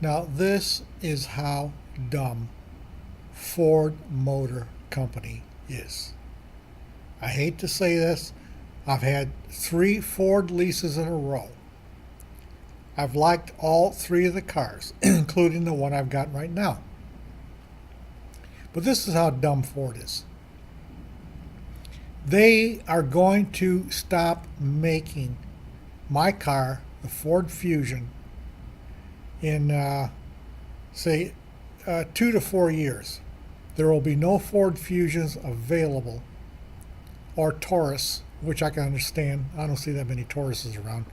Now, this is how dumb Ford Motor Company is. I hate to say this. I've had 3 Ford leases in a row. I've liked all 3 of the cars, including the one I've got right now. But this is how dumb Ford is. They are going to stop making my car, the Ford Fusion, in, say, 2 to 4 years. There will be no Ford Fusions available, or Taurus, which I can understand. I don't see that many Tauruses around.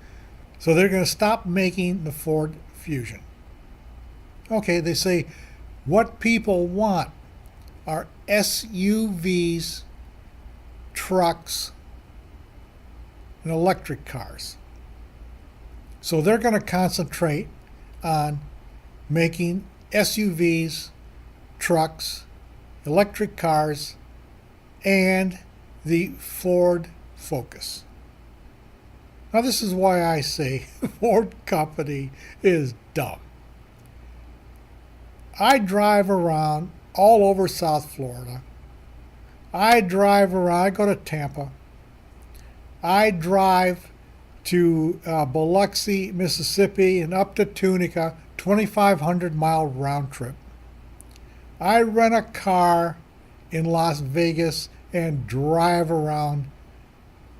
So they're going to stop making the Ford Fusion. Okay, they say what people want are SUVs, trucks, and electric cars. So they're going to concentrate on making SUVs, trucks, electric cars, and the Ford Focus. Now, this is why I say Ford Company is dumb. I drive around all over South Florida. I drive around, I go to Tampa. I drive to Biloxi, Mississippi, and up to Tunica, 2,500-mile round trip. I rent a car in Las Vegas and drive around,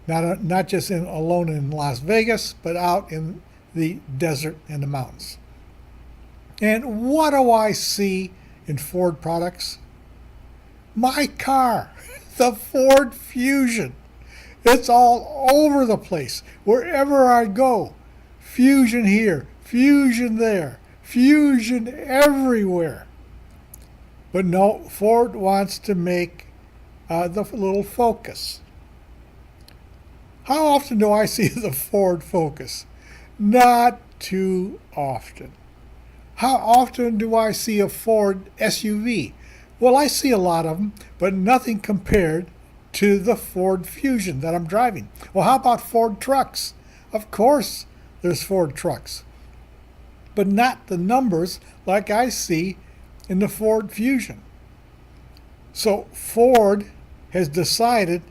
not just alone in Las Vegas, but out in the desert and the mountains. And what do I see in Ford products? My car, the Ford Fusion. It's all over the place. Wherever I go, Fusion here, Fusion there, Fusion everywhere. But no, Ford wants to make the little Focus. How often do I see the Ford Focus? Not too often. How often do I see a Ford SUV? Well, I see a lot of them, but nothing compared to the Ford Fusion that I'm driving. Well, how about Ford trucks? Of course there's Ford trucks, but not the numbers like I see in the Ford Fusion. So Ford has decided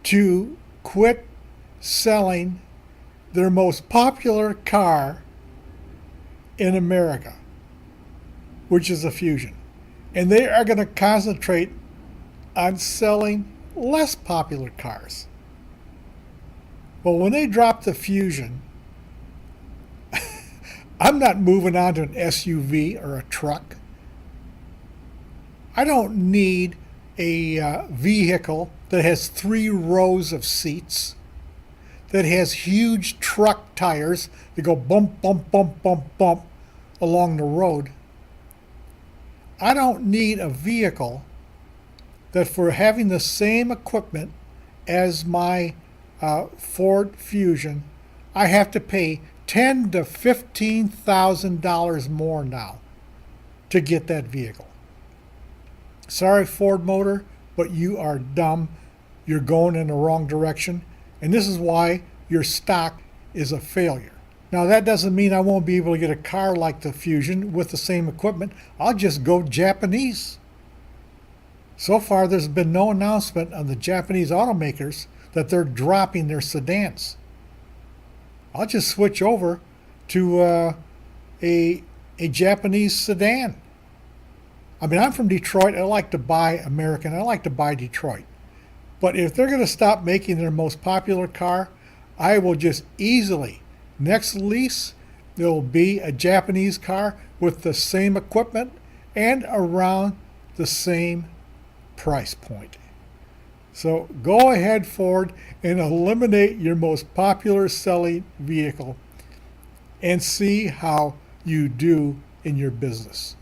to quit selling their most popular car in America, which is a Fusion. And they are going to concentrate on selling less popular cars. Well, when they drop the Fusion, I'm not moving on to an SUV or a truck. I don't need a vehicle that has 3 rows of seats, that has huge truck tires that go bump, bump, bump, bump, bump along the road. I don't need a vehicle that, for having the same equipment as my Ford Fusion, I have to pay $10,000 to $15,000 more now to get that vehicle. Sorry, Ford Motor, but you are dumb. You're going in the wrong direction, and this is why your stock is a failure. Now, that doesn't mean I won't be able to get a car like the Fusion with the same equipment. I'll just go Japanese. So far, there's been no announcement on the Japanese automakers that they're dropping their sedans. I'll just switch over to a Japanese sedan. I mean, I'm from Detroit. I like to buy American. I like to buy Detroit. But if they're going to stop making their most popular car, I will just easily, next lease, there will be a Japanese car with the same equipment and around the same price point. So go ahead, Ford, and eliminate your most popular selling vehicle and see how you do in your business.